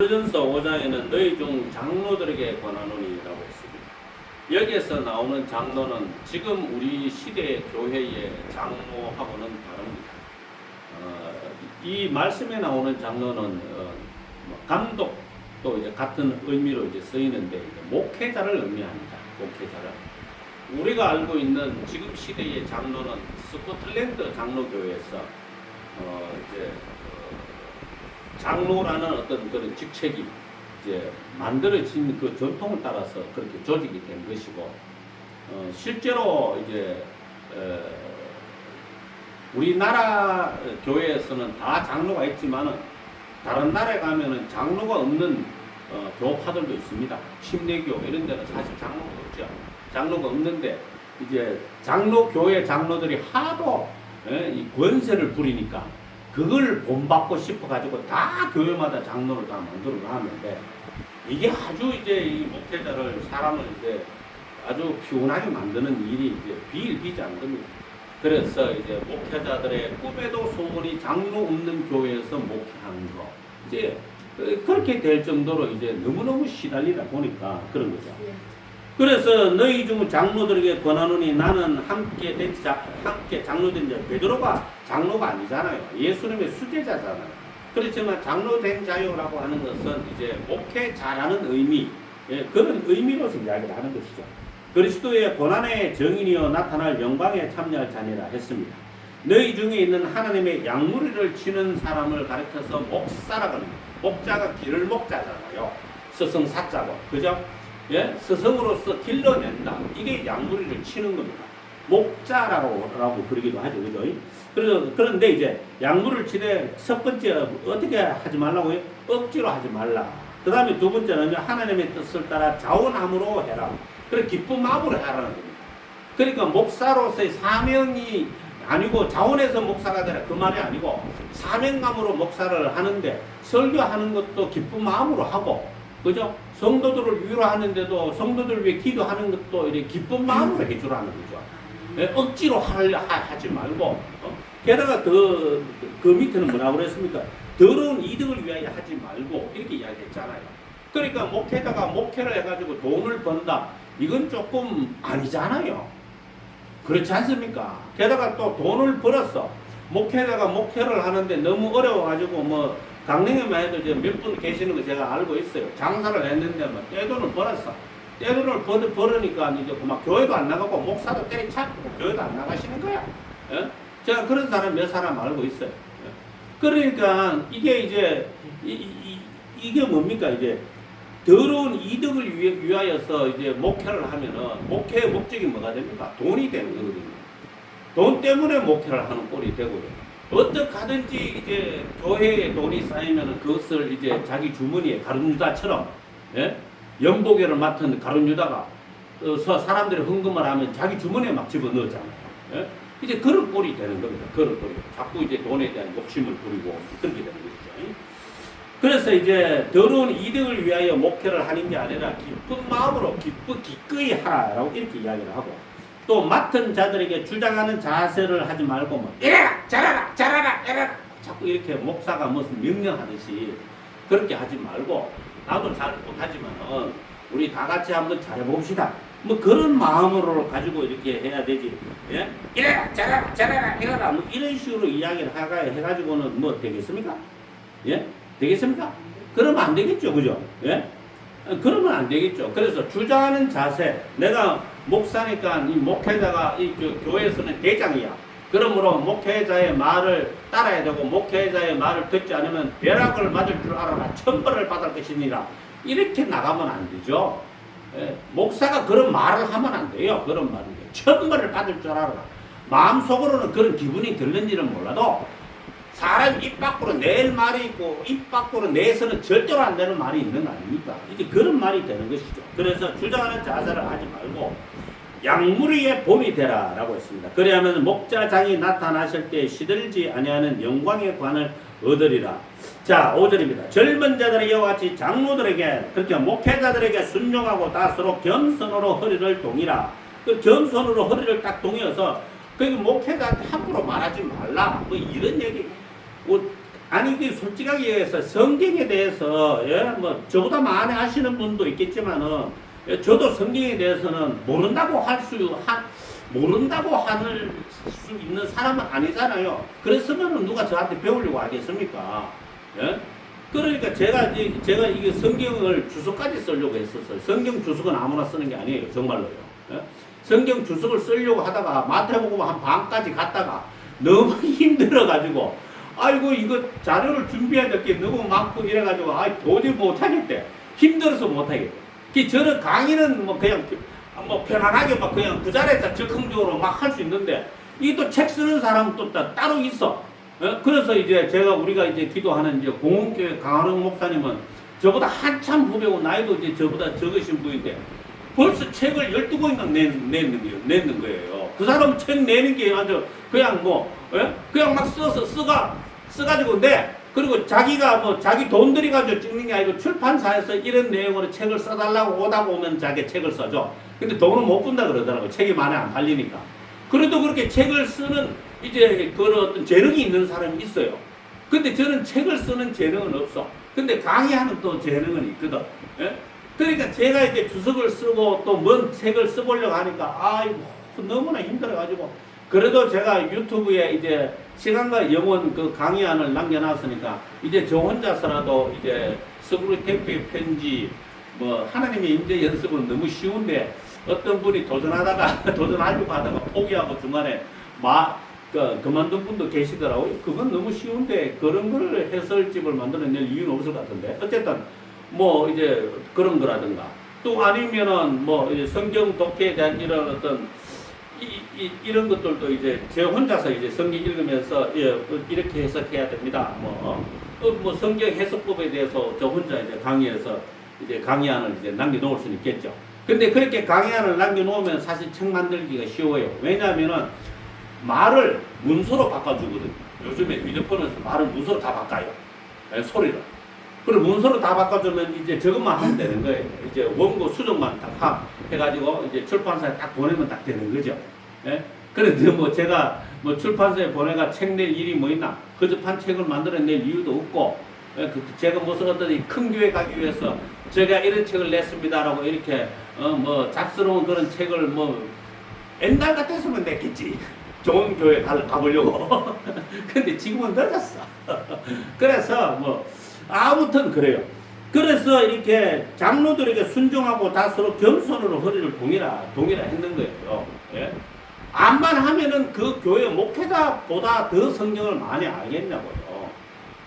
고린도전서 5장에는 너희 중 장로들에게 권하노니라고 했습니다. 여기에서 나오는 장로는 지금 우리 시대의 교회의 장로하고는 다릅니다. 이 말씀에 나오는 장로는 감독 또 이제 같은 의미로 이제 쓰이는데 이제 목회자를 의미합니다. 목회자를. 우리가 알고 있는 지금 시대의 장로는 스코틀랜드 장로교회에서 이제 장로라는 어떤 그런 직책이 이제 만들어진 그 전통을 따라서 그렇게 조직이 된 것이고, 실제로 이제 우리나라 교회에서는 다 장로가 있지만은 다른 나라에 가면은 장로가 없는 교파들도 있습니다. 침례교 이런 데는 사실 장로가 없죠. 장로가 없는데 이제 장로교회 장로들이 하도 이 권세를 부리니까 그걸 본받고 싶어가지고 다 교회마다 장로를 다 만들어 놨는데, 이게 아주 이제 이 목회자를 사람을 이제 아주 피곤하게 만드는 일이 이제 비일비재 안 됩니다. 그래서 이제 목회자들의 꿈에도 소원이 장로 없는 교회에서 목회하는 거, 이제 그렇게 될 정도로 이제 너무너무 시달리다 보니까 그런 거죠. 그래서 너희 중 장로들에게 권하노니, 나는 함께 장로된 자, 베드로가 장로가 아니잖아요. 예수님의 수제자잖아요. 그렇지만 장로된 자요라고 하는 것은 이제 목회자라는 의미, 그런 의미로서 이야기를 하는 것이죠. 그리스도의 고난의 정인이여 나타날 영광에 참여할 자니라 했습니다. 너희 중에 있는 하나님의 양무리를 치는 사람을 가르쳐서 목사라고 합니다. 목자가 길을 목자잖아요. 스승사자고, 그죠? 예? 스승으로서 길러낸다. 이게 양무리를 치는 겁니다. 목자라고 그러기도 하죠. 그죠? 그런데 이제 양무리를 치되 첫 번째 어떻게 하지 말라고요? 억지로 하지 말라. 그 다음에 두 번째는 하나님의 뜻을 따라 자원함으로 해라. 그래 기쁜 마음으로 하라는 겁니다. 그러니까 목사로서의 사명이 아니고 자원해서 목사가 되라 그 말이 아니고, 사명감으로 목사를 하는데 설교하는 것도 기쁜 마음으로 하고, 그죠? 성도들을 위로하는데도 성도들 위해 기도하는 것도 이렇게 기쁜 마음으로 해주라는 거죠. 억지로 하지 말고, 게다가 그 밑에는 뭐라고 그랬습니까? 더러운 이득을 위하여 하지 말고 이렇게 이야기했잖아요. 그러니까 목회자가 목회를 해가지고 돈을 번다, 이건 조금 아니잖아요. 그렇지 않습니까? 게다가 또 돈을 벌었어. 목회자가 목회를 하는데 너무 어려워가지고 뭐 강릉에만 해도 이제 몇 분 계시는 거 제가 알고 있어요. 장사를 했는데 뭐 떼돈을 벌었어. 떼돈을 벌으니까 이제 막 교회도 안 나가고 목사도 때리차고 교회도 안 나가시는 거야. 예? 제가 그런 사람 몇 사람 알고 있어요. 예? 그러니까 이게 이제 이게 뭡니까? 이제 더러운 이득을 위하여서 이제 목회를 하면은 목회의 목적이 뭐가 됩니까? 돈이 되는 거거든요. 돈 때문에 목회를 하는 꼴이 되고요. 어떻게 하든지 이제 교회에 돈이 쌓이면 그것을 이제 자기 주머니에 가룟유다처럼, 예? 연보계를 맡은 가룟유다가 사람들이 헌금을 하면 자기 주머니에 막 집어넣었잖아요. 예? 이제 그런 꼴이 되는 겁니다. 그런 꼴이. 자꾸 이제 돈에 대한 욕심을 부리고 그렇게 되는 것이죠. 그래서 이제 더러운 이득을 위하여 목회를 하는 게 아니라 기쁜 마음으로 기꺼이 하라라고 이렇게 이야기를 하고, 또 맡은 자들에게 주장하는 자세를 하지 말고 뭐 이래라 잘하라 자꾸 이렇게 목사가 무슨 명령하듯이 그렇게 하지 말고, 나도 잘 못하지만 우리 다 같이 한번 잘해봅시다, 뭐 그런 마음으로 가지고 이렇게 해야 되지. 예? 이래라 잘하라 이래라 뭐 이런 식으로 이야기를 해가지고는 뭐 되겠습니까? 예? 되겠습니까? 그러면 안 되겠죠. 그죠? 예? 그러면 안 되겠죠. 그래서 주장하는 자세, 내가 목사니까 이 목회자가 이 교회에서는 대장이야. 그러므로 목회자의 말을 따라야 되고, 목회자의 말을 듣지 않으면 벼락을 맞을 줄 알아라. 천벌을 받을 것이니라. 이렇게 나가면 안 되죠. 예? 목사가 그런 말을 하면 안 돼요. 그런 말은 천벌을 받을 줄 알아라. 마음속으로는 그런 기분이 들는지는 몰라도 사람 입 밖으로 낼 말이 있고 입 밖으로 내서는 절대로 안 되는 말이 있는 거 아닙니까? 이제 그런 말이 되는 것이죠. 그래서 주장하는 자세를 하지 말고 양무리의 봄이 되라 라고 했습니다. 그리하면 목자장이 나타나실 때 시들지 아니하는 영광의 관을 얻으리라. 자, 5절입니다. 젊은 자들의 이와 같이 장로들에게, 그렇게 목회자들에게 순종하고 다스로 겸손으로 허리를 동이라. 그 겸손으로 허리를 딱 동여서 그 목회자한테 함부로 말하지 말라, 뭐 이런 얘기. 아니 이게 솔직하게 얘기해서 성경에 대해서 예, 뭐 저보다 많이 아시는 분도 있겠지만은 예, 저도 성경에 대해서는 모른다고 할 수 있는 사람은 아니잖아요. 그랬으면 누가 저한테 배우려고 하겠습니까? 예? 그러니까 제가 이게 성경을 주석까지 쓰려고 했었어요. 성경 주석은 아무나 쓰는 게 아니에요. 정말로요. 예? 성경 주석을 쓰려고 하다가 마태복음 한 반까지 갔다가 너무 힘들어가지고 아이고 이거 자료를 준비해야 될 게 너무 많고 이래가지고 도저히 못하겠대. 힘들어서 못하겠대. 저는 강의는 뭐 그냥 뭐 편안하게 막 그냥 그 자리에서 즉흥적으로 막 할 수 있는데 이게 또 책 쓰는 사람은 또 따로 있어. 그래서 이제 우리가 이제 기도하는 이제 공원교회 강한흥 목사님은 저보다 한참 후배고 나이도 이제 저보다 적으신 분인데 벌써 책을 12권이나 냈는 거예요. 그 사람 책 내는 게 아주 그냥 뭐, 그냥 막 써가지고 내. 그리고 자기가 뭐 자기 돈 들여가지고 찍는 게 아니고 출판사에서 이런 내용으로 책을 써달라고 오다가 오면 자기 책을 써줘. 근데 돈은 못 분다 그러더라고. 책이 많이 안 팔리니까. 그래도 그렇게 책을 쓰는 이제 그런 어떤 재능이 있는 사람이 있어요. 근데 저는 책을 쓰는 재능은 없어. 근데 강의하는 또 재능은 있거든. 예? 그러니까 제가 이제 주석을 쓰고 또 뭔 책을 써보려고 하니까 아이고 너무나 힘들어가지고 그래도 제가 유튜브에 이제 시간과 영혼 그 강의안을 남겨놨으니까 이제 저 혼자서라도 이제 서브리 템프의 편지 뭐 하나님의 임재 연습은 너무 쉬운데 어떤 분이 도전하려고 하다가 포기하고 중간에 그만둔 분도 계시더라고요. 그건 너무 쉬운데 그런 걸 해설집을 만들어낼 이유는 없을 것 같은데 어쨌든 뭐 이제 그런 거라든가 또 아니면은 뭐 이제 성경 독해에 대한 이런 어떤 이런 것들도 이제 제 혼자서 이제 성경 읽으면서 이렇게 해석해야 됩니다. 뭐 성경 해석법에 대해서 저 혼자 이제 강의해서 이제 강의안을 이제 남겨놓을 수는 있겠죠. 근데 그렇게 강의안을 남겨놓으면 사실 책 만들기가 쉬워요. 왜냐하면은 말을 문서로 바꿔주거든요. 요즘에 휴대폰에서 말을 문서로 다 바꿔요. 소리를. 그리고 문서로 다 바꿔주면 이제 저것만 하면 되는 거예요. 이제 원고 수정만 딱 해가지고 이제 출판사에 딱 보내면 딱 되는 거죠. 예? 그런데 뭐 제가 뭐 출판사에 보내가 책 낼 일이 뭐 있나? 거접한 책을 만들어낼 이유도 없고, 제가 무슨 어떤 큰 교회 가기 위해서 제가 이런 책을 냈습니다라고 이렇게 뭐 잡스러운 그런 책을 뭐 옛날 같았으면 냈겠지. 좋은 교회 가보려고. 근데 지금은 늦었어. 그래서 뭐 아무튼 그래요. 그래서 이렇게 장로들에게 순종하고 다 서로 겸손으로 허리를 동이라 했는 거예요. 예? 암만 하면은 그 교회 목회자보다 더 성경을 많이 알겠냐고요.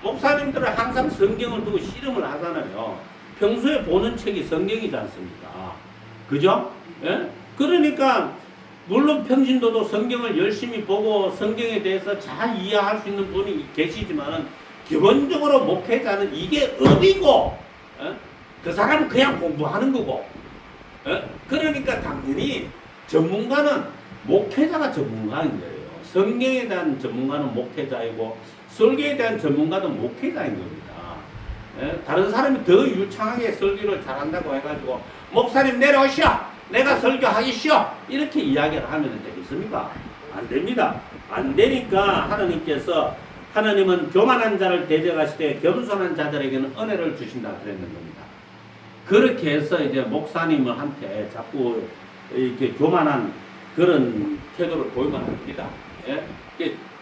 목사님들은 항상 성경을 두고 씨름을 하잖아요. 평소에 보는 책이 성경이지 않습니까? 그죠? 예? 그러니까 물론 평신도도 성경을 열심히 보고 성경에 대해서 잘 이해할 수 있는 분이 계시지만은 기본적으로 목회자는 이게 업이고 그 사람은 그냥 공부하는 거고 그러니까 당연히 전문가는 목회자가 전문가인 거예요. 성경에 대한 전문가는 목회자이고 설교에 대한 전문가는 목회자인 겁니다. 다른 사람이 더 유창하게 설교를 잘한다고 해가지고 목사님 내려오시오 내가 설교하기시오 이렇게 이야기를 하면 되겠습니까? 안 됩니다. 안 되니까 하나님은 교만한 자를 대적하시되 겸손한 자들에게는 은혜를 주신다 그랬는 겁니다. 그렇게 해서 이제 목사님한테 자꾸 이렇게 교만한 그런 태도를 보이면 안 됩니다. 예?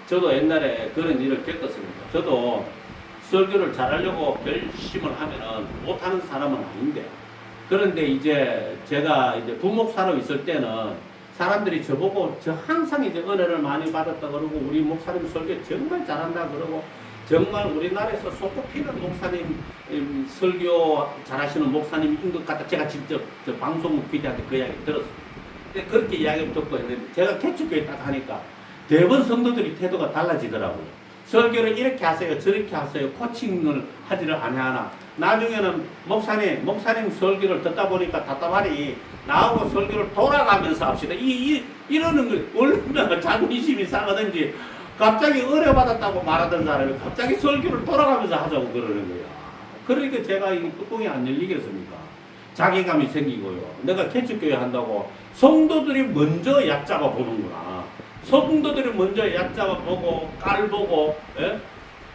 저도 옛날에 그런 일을 겪었습니다. 저도 설교를 잘하려고 결심을 하면은 못하는 사람은 아닌데 그런데 이제 제가 이제 부목사로 있을 때는 사람들이 저보고 저 항상 이제 은혜를 많이 받았다 그러고 우리 목사님 설교 정말 잘한다 그러고 정말 우리나라에서 손꼽히는 목사님 설교 잘하시는 목사님인 것 같다. 제가 직접 저 방송국 PD한테 그 이야기 들었습니다. 그렇게 이야기를 듣고 했는데 제가 개척교회 딱 하니까 대부분 성도들이 태도가 달라지더라고요. 설교를 이렇게 하세요 저렇게 하세요 코칭을 하지를 않아하나 나중에는 목사님 설교를 듣다 보니까 답답하니 나하고 설교를 돌아가면서 합시다. 이러는 거 얼마나 자존심이 상하든지 갑자기 은혜 받았다고 말하던 사람이 갑자기 설교를 돌아가면서 하자고 그러는 거야. 그러니까 제가 이 뚜껑이 안 열리겠습니까? 자괴감이 생기고요. 내가 개척교회 한다고 성도들이 먼저 얕잡아 보는구나. 성도들이 먼저 얕잡아 보고 깔보고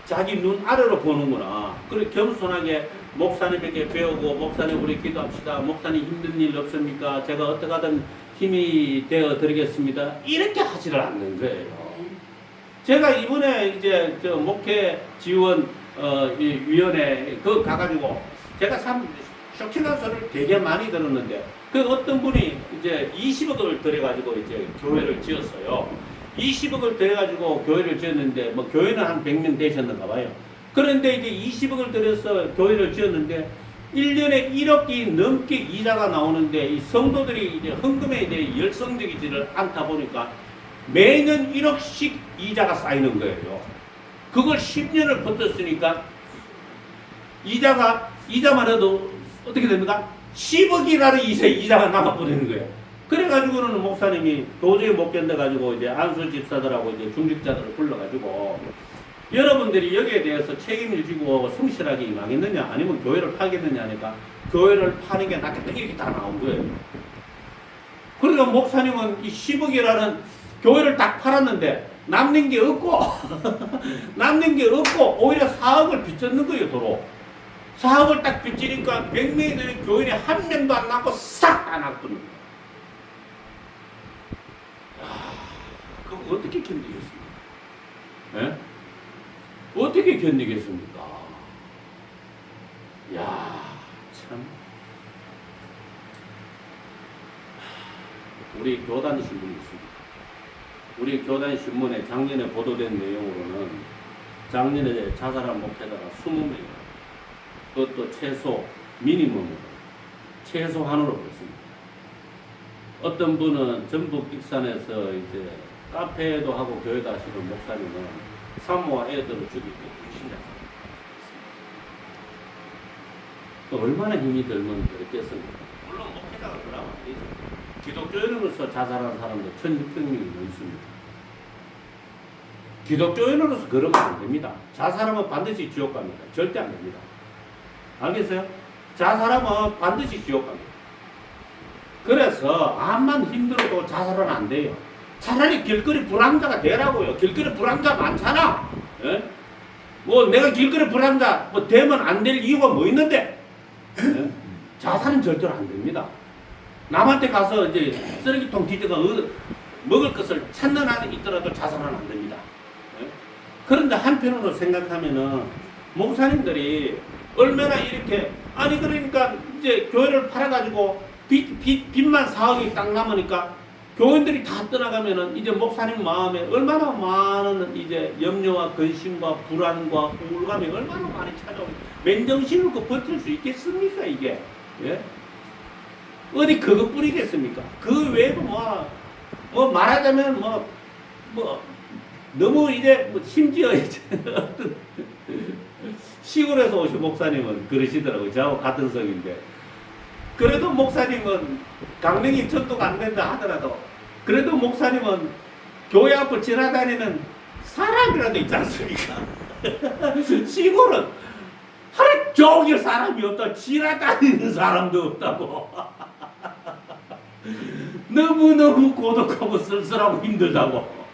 자기 눈 아래로 보는구나. 그래 겸손하게 목사님에게 배우고 목사님 우리 기도합시다. 목사님 힘든 일 없습니까? 제가 어떻게 하든 힘이 되어 드리겠습니다. 이렇게 하지를 않는 거예요. 제가 이번에 이제 저 목회 지원 이 위원회 그 가가지고 제가 참 쇼킹한 소리를 되게 많이 들었는데 그 어떤 분이 이제 20억을 들여가지고 이제 교회를 지었어요. 20억을 들여가지고 교회를 지었는데 뭐 교회는 한 100명 되셨는가 봐요. 그런데 이제 20억을 들여서 교회를 지었는데 1년에 1억이 넘게 이자가 나오는데 이 성도들이 이제 헌금에 대해 열성적이지를 않다 보니까 매년 1억씩 이자가 쌓이는 거예요. 그걸 10년을 버텼으니까 이자만 해도 어떻게 됩니까? 10억이라는 이자가 남아버리는 거예요. 그래가지고는 목사님이 도저히 못 견뎌가지고 이제 안수 집사들하고 이제 중직자들을 불러가지고 여러분들이 여기에 대해서 책임을 지고 성실하게 임하겠느냐 아니면 교회를 팔겠느냐 하니까 교회를 파는 게 낫겠다 이렇게 다 나온 거예요. 그러니까 목사님은 이 10억이라는 교회를 딱 팔았는데 남는 게 없고 남는 게 없고 오히려 4억을 빚졌는 거예요. 도로 4억을 딱 빚지니까 100명이 되는 교인이 한 명도 안 남고 싹 다 놨거든요. 그거 어떻게 견디겠습니까? 예? 어떻게 견디겠습니까? 야, 참. 우리 교단 신문이 있습니다. 우리 교단 신문에 작년에 보도된 내용으로는 작년에 자살한 목회자가 20명, 그것도 최소 미니멈으로 최소한으로 그렇습니다. 어떤 분은 전북 익산에서 이제 카페도 하고 교회도 하시는 목사님은 산모와 애들을 죽이고 불신자살을 했습니다. 얼마나 힘이 들면 그랬겠습니까? 물론 목회자가 그러면 안 되죠. 기독교인으로서 자살한 사람도 1600명이 넘습니다. 기독교인으로서 그러면 안 됩니다. 자살하면 반드시 지옥 갑니다. 절대 안 됩니다. 알겠어요? 자살하면 반드시 지옥 갑니다. 그래서 암만 힘들어도 자살은 안 돼요. 차라리 길거리 불황자가 되라고요. 길거리 불황자 많잖아. 예? 뭐 내가 길거리 불황자 뭐 되면 안 될 이유가 뭐 있는데? 예? 자살은 절대로 안 됩니다. 남한테 가서 이제 쓰레기통 뒤져가 먹을 것을 찾는 한이 있더라도 자살은 안 됩니다. 예? 그런데 한편으로 생각하면은 목사님들이 얼마나 이렇게 아니 그러니까 이제 교회를 팔아가지고 빚만 4억이 딱 남으니까 교인들이 다 떠나가면은 이제 목사님 마음에 얼마나 많은 이제 염려와 근심과 불안과 우울감이 얼마나 많이 찾아오고 맨정신을 버틸 수 있겠습니까 이게? 예? 어디 그것뿐이겠습니까? 그 외에도 뭐 말하자면 뭐 너무 이제 뭐 심지어 이제 어떤 시골에서 오신 목사님은 그러시더라고요. 저하고 같은 성인데. 그래도 목사님은 강릉이 전도가 안 된다 하더라도 그래도 목사님은 교회 앞을 지나다니는 사람이라도 있지 않습니까? 시골은 하루 종일 사람이 없다. 지나다니는 사람도 없다고. 너무너무 고독하고 쓸쓸하고 힘들다고.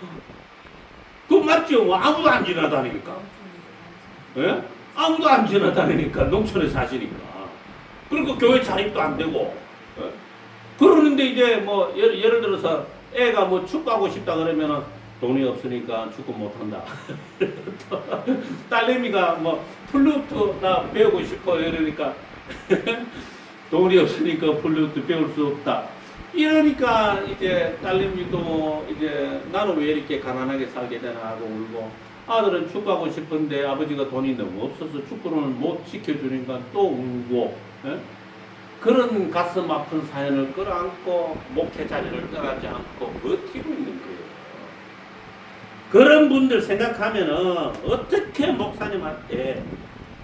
그거 맞죠? 뭐 아무도 안 지나다니니까. 예? 아무도 안 지나다니니까 농촌에 사시니까. 그리고 교회 자립도 안 되고. 예? 그러는데 이제 뭐 예를 들어서 애가 뭐 축구하고 싶다 그러면은 돈이 없으니까 축구 못한다. 딸내미가 뭐 플루트 나 배우고 싶어 이러니까 돈이 없으니까 플루트 배울 수 없다. 이러니까 이제 딸내미도 이제 나는 왜 이렇게 가난하게 살게 되나 하고 울고 아들은 축구하고 싶은데 아버지가 돈이 너무 없어서 축구를 못 시켜주니까 또 울고. 예? 그런 가슴 아픈 사연을 끌어안고 목회 자리를 떠나지 않고 버티고 있는 거예요. 그런 분들 생각하면은 어떻게 목사님한테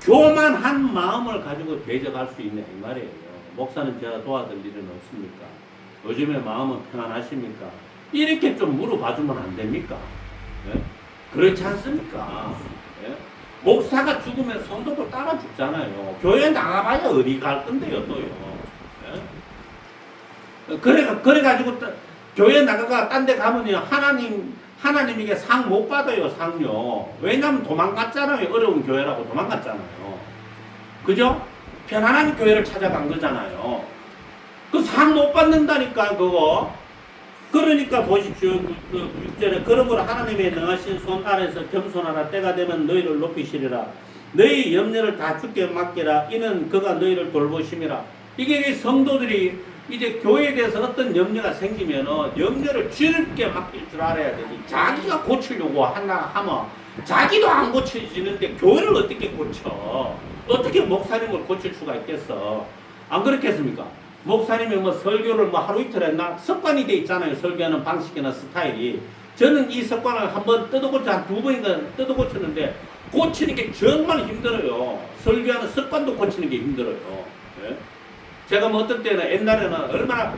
교만한 마음을 가지고 대적할 수 있냐 이 말이에요. 목사님 제가 도와드릴 일은 없습니까? 요즘에 마음은 평안하십니까? 이렇게 좀 물어봐주면 안 됩니까? 예? 그렇지 않습니까? 예? 목사가 죽으면 성도도 따라 죽잖아요. 교회 나가봐야 어디 갈 건데요, 또요. 예? 그래가지고 교회 나가가 딴 데 가면요, 하나님에게 상 못 받아요, 상요. 왜냐면 도망갔잖아요. 어려운 교회라고 도망갔잖아요. 그죠? 편안한 교회를 찾아간 거잖아요. 그 상 못 받는다니까, 그거. 그러니까 보십시오. 그 6절에 그러므로 하나님의 능하신 손 아래서 겸손하라. 때가 되면 너희를 높이시리라. 너희 염려를 다 주께 맡기라. 이는 그가 너희를 돌보심이라. 이게 성도들이 이제 교회에 대해서 어떤 염려가 생기면은 염려를 주님께 맡길 줄 알아야 되지. 자기가 고치려고 하면 자기도 안 고쳐지는데 교회를 어떻게 고쳐? 어떻게 목사님을 고칠 수가 있겠어? 안 그렇겠습니까? 목사님이 뭐 설교를 뭐 하루 이틀 했나? 습관이 돼 있잖아요. 설교하는 방식이나 스타일이. 저는 이 습관을 한번 뜯어고쳐 한 2번인가 뜯어고쳤는데 고치는 게 정말 힘들어요. 설교하는 습관도 고치는 게 힘들어요. 예? 제가 뭐 어떤 때는 옛날에는 얼마나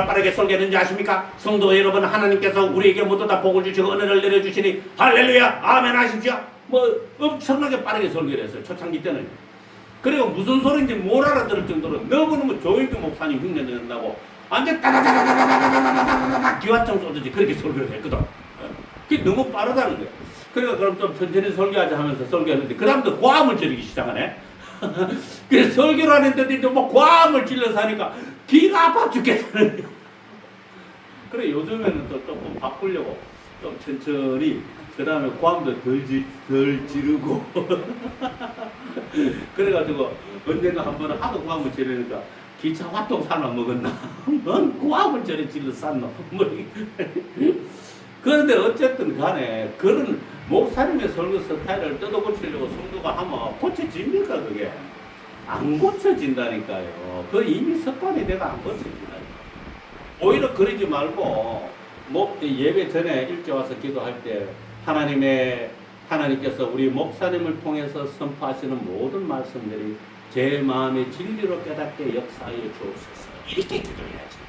빠르게 설교했는지 아십니까? 성도 여러분, 하나님께서 우리에게 모두 다 복을 주시고 은혜를 내려주시니 할렐루야 아멘 하십시오. 뭐 엄청나게 빠르게 설교를 했어요. 초창기 때는. 그리고 무슨 소리인지 못 알아들을 정도로 너무너무 조용히 목사님 흉내 낸다고 완전 따다다다다다다다다다다다 기와청 쏘듯이 그렇게 설교를 했거든. 그게 너무 빠르다는 거야. 그러니까 그럼 좀 천천히 설교하자 하면서 설교했는데 그 다음부터 고함을 지르기 시작하네. 그래서 설교를 하는데 또 뭐 고함을 질러서 하니까 귀가 아파 죽겠다는 거야. 그래 요즘에는 또 조금 바꾸려고 좀 천천히 그 다음에 고함도 덜 지르고 그래가지고 언젠가 한 번은 하도 고함을 지르니까 기차 화통사나 먹었나? 넌 고함을 저리 질러 쌌노? 그런데 어쨌든 간에 그런 목사님의 설교 스타일을 뜯어고치려고 성도가 하면 고쳐집니까 그게? 안 고쳐진다니까요. 그 이미 습관이 돼가 안 고쳐진다니까. 오히려 그러지 말고 예배 전에 일찍 와서 기도할 때 하나님께서 우리 목사님을 통해서 선포하시는 모든 말씀들이 제 마음의 진리로 깨닫게 역사하여 주옵소서. 이렇게 기도해야지.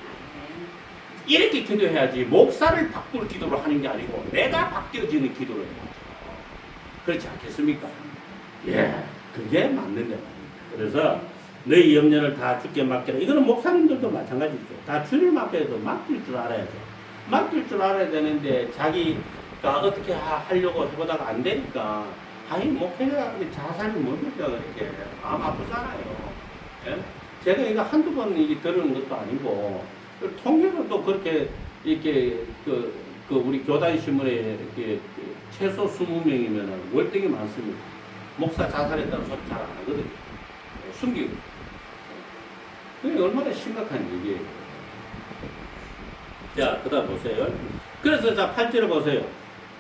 이렇게 기도해야지. 목사를 바꿀 기도를 하는 게 아니고 내가 바뀌어지는 기도를 해야죠. 그렇지 않겠습니까? 예, 그게 맞는 게 말입니다. 그래서 너희 염려를 다 주께 맡기라. 이거는 목사님들도 마찬가지죠. 다 주님 앞에서 맡길 줄 알아야죠. 맡길 줄 알아야 되는데 자기가 어떻게 하려고 해보다가 안 되니까 아니 목회자 자살이 뭡니까 그렇게 마음 아프잖아요. 예? 제가 이거 한두 번 이게 들은 것도 아니고 통계로 또 그렇게 이렇게 우리 교단 신문에 이렇게 최소 20명이면 월등히 많습니다. 목사 자살했다는 소리 잘 안 하거든요. 숨기고. 그게 얼마나 심각한 얘기예요. 자, 그 다음 보세요. 그래서 자, 8절을 보세요.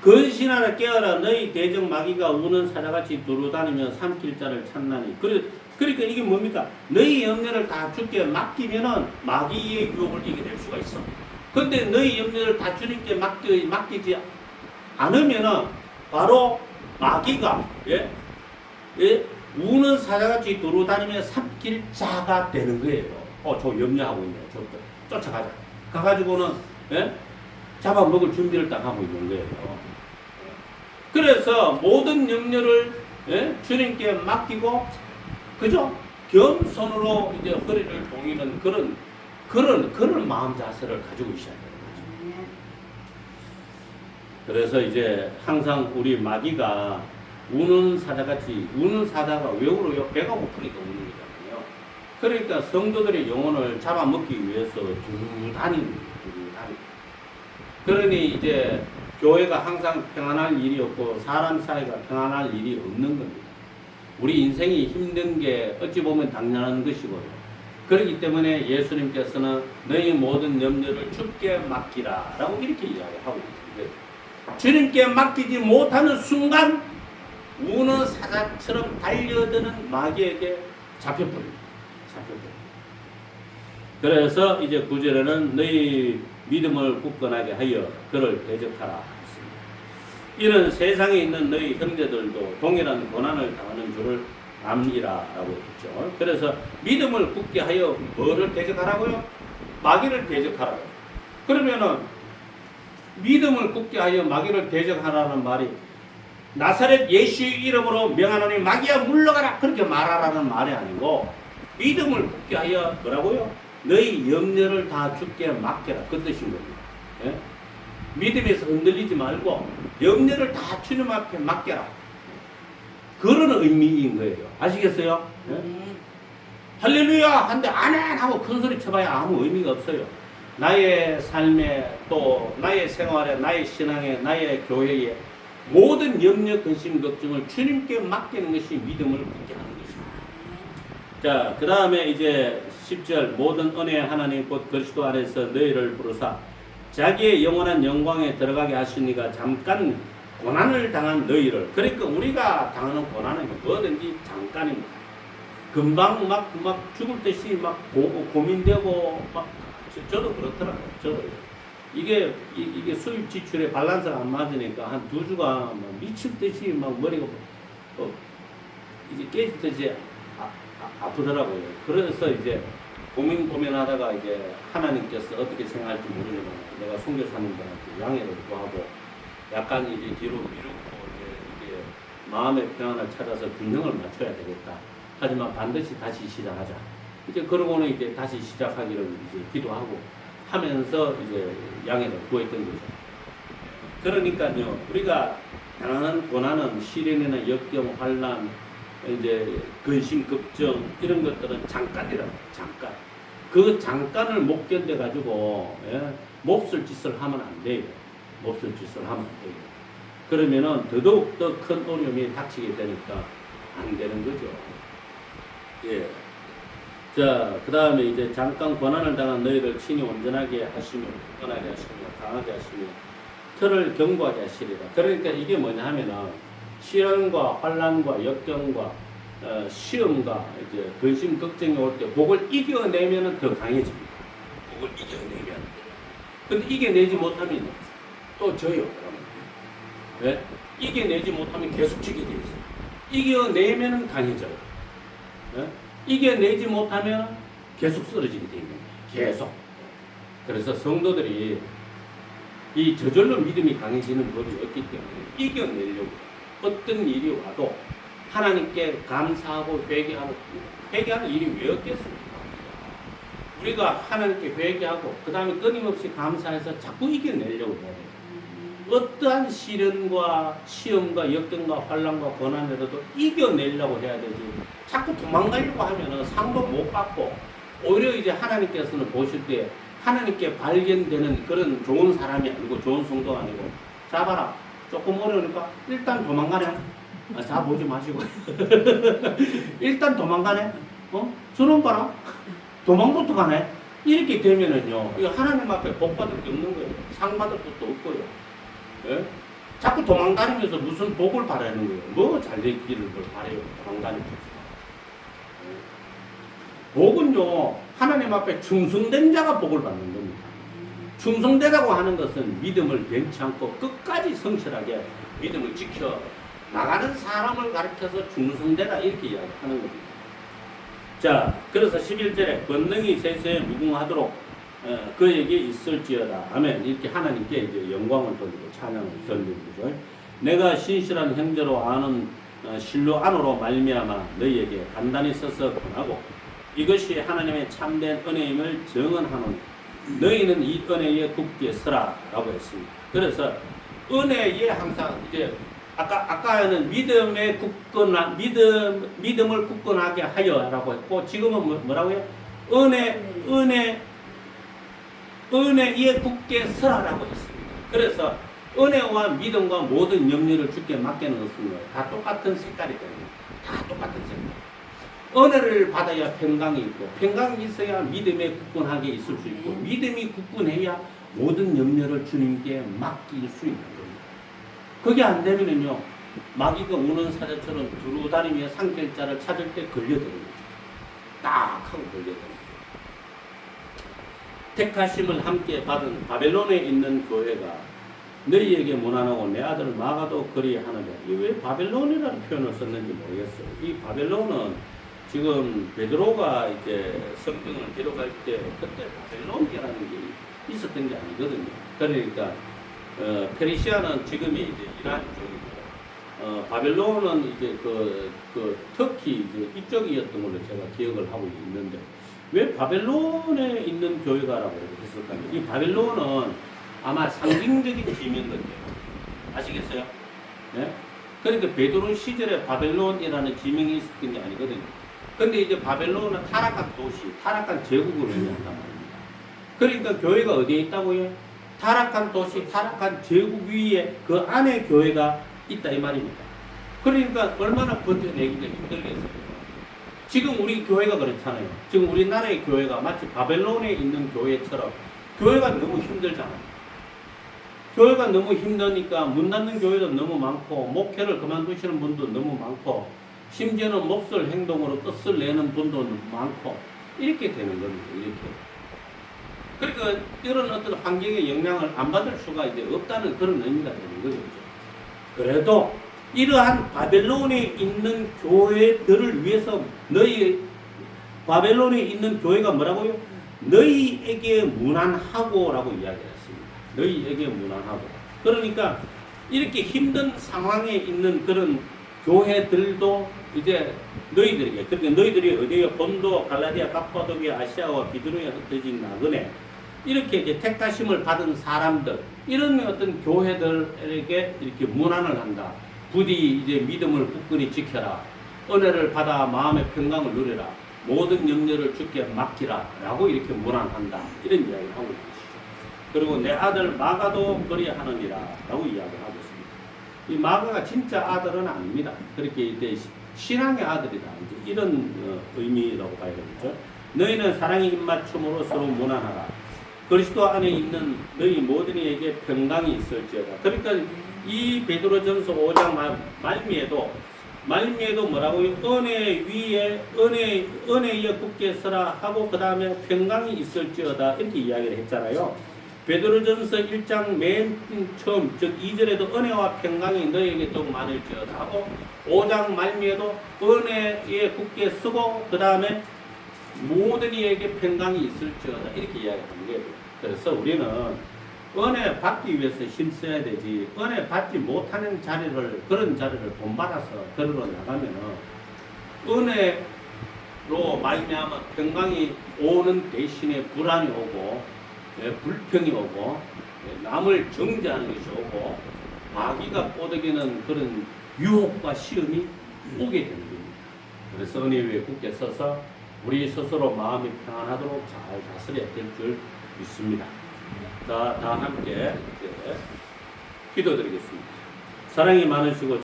근신하라 깨어라 너희 대적 마귀가 우는 사자같이 두루다니며 삼킬 자를 찾나니. 그러니까 이게 뭡니까? 너희 염려를 다 주께 맡기면은 마귀의 유혹을 이겨낼 수가 있어. 근데 너희 염려를 다 주님께 맡기지 않으면은 바로 마귀가 우는 사자같이 두루다니며 삼킬 자가 되는 거예요. 저 염려하고 있네. 저 쫓아가자. 가가지고는 잡아먹을 준비를 딱 하고 있는 거예요. 그래서 모든 염려를 주님께 맡기고 그죠? 겸손으로 이제 허리를 동이는 그런 마음 자세를 가지고 있어야 되는 거죠. 그래서 이제 항상 우리 마귀가 우는 사자가 왜 울어요? 배가 고프니까 우는 거잖아요. 그러니까 성도들의 영혼을 잡아먹기 위해서 두루다니는 거예요. 그러니 이제 교회가 항상 평안할 일이 없고 사람 사이가 평안할 일이 없는 겁니다. 우리 인생이 힘든 게 어찌 보면 당연한 것이고요. 그렇기 때문에 예수님께서는 너희 모든 염려를 주께 맡기라 라고 이렇게 이야기하고 있는데 주님께 맡기지 못하는 순간 우는 사자처럼 달려드는 마귀에게 잡혀버립니다. 그래서 이제 9절에는 너희 믿음을 굳건하게 하여 그를 대적하라 했습니다. 이는 세상에 있는 너희 형제들도 동일한 고난을 당하는 줄을 압니라 라고 했죠. 그래서 믿음을 굳게 하여 뭐를 대적하라고요? 마귀를 대적하라고. 그러면은 믿음을 굳게 하여 마귀를 대적하라는 말이 나사렛 예수의 이름으로 명하노니 마귀야 물러가라 그렇게 말하라는 말이 아니고 믿음을 굳게 하여 뭐라고요? 너희 염려를 다 주께 맡겨라 그 뜻인 겁니다. 예? 믿음에서 흔들리지 말고 염려를 다 주님 앞에 맡겨라. 그런 의미인 거예요. 아시겠어요? 네? 할렐루야 한데 아멘 하고 큰 소리 쳐봐야 아무 의미가 없어요. 나의 삶에 또 나의 생활에 나의 신앙에 나의 교회에 모든 염려 근심 걱정을 주님께 맡기는 것이 믿음을 굳게 하는 것입니다. 자, 그 다음에 이제 10절 모든 은혜의 하나님 곧 그리스도 안에서 너희를 부르사 자기의 영원한 영광에 들어가게 하시니가 잠깐 고난을 당한 너희를. 그러니까 우리가 당하는 고난은 뭐든지 잠깐입니다. 금방 막 죽을 듯이 막 고민되고 막 저도 그렇더라고요. 저도 이게 수입 지출에 밸런스가 안 맞으니까 한 2주가 막 미칠 듯이 막 머리가 이제 깨질 듯이 아프더라고요. 그래서 이제 고민하다가 이제 하나님께서 어떻게 생각할지 모르지만 내가 선교사님들한테 양해를 구하고 약간 이제 뒤로 미루고 이제 마음의 평안을 찾아서 균형을 맞춰야 되겠다. 하지만 반드시 다시 시작하자. 이제 그러고는 이제 다시 시작하기를 이제 기도하고 하면서 이제 양해를 구했던 거죠. 그러니까요, 우리가 당하는 고난은 시련이나 역경, 환난, 이제 근심, 걱정 이런 것들은 잠깐이라고. 잠깐. 그 잠깐을 못 견뎌 가지고 몹쓸 짓을 하면 안 돼요. 몹쓸 짓을 하면 안 돼요. 그러면은 더더욱 더 큰 어려움이 닥치게 되니까 안 되는 거죠. 예. 자, 그 다음에 이제 잠깐 고난을 당한 너희를 친히 온전하게 하시며, 편하게 하시며, 강하게 하시며, 털을 견고하게 하시리라. 그러니까 이게 뭐냐 하면은, 시련과 환란과 역경과 시험과 이제 근심, 걱정이 올 때, 그걸 이겨내면은 더 강해집니다. 그걸 이겨내면. 근데 이겨내지 못하면 또 져요. 왜? 이겨내지 못하면 계속 지게 돼 있어요. 이겨내면은 강해져요. 네? 이겨내지 못하면 계속 쓰러지게 되는 거예요. 계속. 그래서 성도들이 이 저절로 믿음이 강해지는 법이 없기 때문에 이겨내려고 어떤 일이 와도 하나님께 감사하고 회개하는 일이 왜 없겠습니까? 우리가 하나님께 회개하고 그 다음에 끊임없이 감사해서 자꾸 이겨내려고 해야 돼요. 어떠한 시련과 시험과 역경과 환난과 고난에도 이겨내려고 해야 되지. 자꾸 도망가려고 하면은 상도 못 받고 오히려 이제 하나님께서는 보실 때 하나님께 발견되는 그런 좋은 사람이 아니고 좋은 성도가 아니고 잡아라. 조금 어려우니까 일단 도망가네. 자 보지 마시고 일단 도망가네. 저놈 봐라. 도망부터 가네. 이렇게 되면은요. 이거 하나님 앞에 복 받을 게 없는 거예요. 상 받을 것도 없고요. 예? 자꾸 도망다니면서 무슨 복을 바라는 거예요. 뭐 잘되기를 바라요. 도망다니면서. 복은요, 하나님 앞에 충성된 자가 복을 받는 겁니다. 충성되다고 하는 것은 믿음을 변치 않고 끝까지 성실하게 믿음을 지켜 나가는 사람을 가르쳐서 충성되다 이렇게 이야기하는 겁니다. 자, 그래서 11절에 권능이 세세에 무궁하도록 그에게 있을지어다. 아멘. 이렇게 하나님께 이제 영광을 돌리고 찬양을 돌리는 거죠. 내가 신실한 형제로 아는 실로 안으로 말미암아 너희에게 단단히 서서 권하고 이것이 하나님의 참된 은혜임을 증언하노니 너희는 이 은혜에 굳게 서라라고 했습니다. 그래서 은혜에 항상 이제 아까는 믿음을 굳건하게 하여라고 했고 지금은 뭐라고 해요? 은혜에 굳게 서라라고 했습니다. 그래서 은혜와 믿음과 모든 염려를 주께 맡기는 것은 다 똑같은 색깔이 됩니다. 다 똑같은 색깔. 은혜를 받아야 평강이 있고 평강이 있어야 믿음에 굳건하게 있을 수 있고 믿음이 굳건해야 모든 염려를 주님께 맡길 수 있는 겁니다. 그게 안 되면은요 마귀가 우는 사자처럼 두루다니며 상결자를 찾을 때 걸려드는 거죠. 딱 하고 걸려드는 택하심을 함께 받은 바벨론에 있는 교회가 너희에게 문안하고 내 아들 마가도 그리하느냐. 왜 바벨론이라는 표현을 썼는지 모르겠어요. 이 바벨론은 지금 베드로가 이제 성경을 기록할 때 그때 바벨론이라는 게 있었던 게 아니거든요. 그러니까 페르시아는 지금이 이제 이란 쪽이고 바벨론은 이제 그 터키 이제 이쪽이었던 걸로 제가 기억을 하고 있는데 왜 바벨론에 있는 교회가라고 했을까요? 이 바벨론은 아마 상징적인 지명인 거예요. 아시겠어요? 네? 그러니까 베드로 시절에 바벨론이라는 지명이 있었던 게 아니거든요. 근데 이제 바벨론은 타락한 도시, 타락한 제국을 의미한단 말입니다. 그러니까 교회가 어디에 있다고요? 타락한 도시, 타락한 제국 위에 그 안에 교회가 있다 이 말입니다. 그러니까 얼마나 버텨내기가 힘들겠어요. 지금 우리 교회가 그렇잖아요. 지금 우리나라의 교회가 마치 바벨론에 있는 교회처럼 교회가 너무 힘들잖아요. 교회가 너무 힘드니까 문 닫는 교회도 너무 많고 목회를 그만두시는 분도 너무 많고 심지어는 몹쓸 행동으로 끝을 내는 분도 많고 이렇게 되는 겁니다. 이렇게. 그러니까 이런 어떤 환경의 영향을 안 받을 수가 이제 없다는 그런 의미가 되는 거죠. 그래도 이러한 바벨론에 있는 교회들을 위해서 바벨론에 있는 교회가 뭐라고요? 너희에게 무난하고 라고 이야기했습니다. 너희에게 무난하고. 그러니까 이렇게 힘든 상황에 있는 그런 교회들도 이제 너희들에게, 그러니까 너희들이 어디에 본도, 갈라디아, 갑바도기아, 아시아와 비두니아 흩어진 나그네 이렇게 이제 택하심을 받은 사람들 이런 어떤 교회들에게 이렇게 문안을 한다. 부디 이제 믿음을 굳건히 지켜라. 은혜를 받아 마음의 평강을 누리라. 모든 염려를 주께 맡기라. 라고 이렇게 문안한다. 이런 이야기를 하고 있습니다. 그리고 내 아들 마가도 그리하느니라. 라고 이야기를 하고 있습니다. 이 마가가 진짜 아들은 아닙니다. 그렇게 이제 신앙의 아들이다. 이제 이런 의미라고 봐야 되겠죠. 너희는 사랑의 입맞춤으로 서로 문안하라. 그리스도 안에 있는 너희 모든이에게 평강이 있을지어다. 그러니까 이 베드로전서 5장 말미에도 뭐라고요? 은혜 위에 은혜에 굳게 서라 하고 그 다음에 평강이 있을지어다 이렇게 이야기를 했잖아요. 베드로전서 1장 맨 처음 즉 2절에도 은혜와 평강이 너희에게 더욱 많을지어다 하고 5장 말미에도 은혜에 굳게 서고 그 다음에 모든 이에게 평강이 있을지어다 이렇게 이야기하는 거예요. 그래서 우리는 은혜 받기 위해서 힘써야 되지 은혜 받지 못하는 그런 자리를 본받아서 걸어 나가면은 은혜로 말미암아 평강이 오는 대신에 불안이 오고 불평이 오고 남을 정죄하는 것이 오고 마귀가 꼬드기는 그런 유혹과 시험이 오게 되는 겁니다. 그래서 은혜 위에 굳게 서서 우리 스스로 마음이 평안하도록 잘 다스려야 될 줄 믿습니다. 자, 다 함께 이제 기도드리겠습니다. 사랑이 많으시고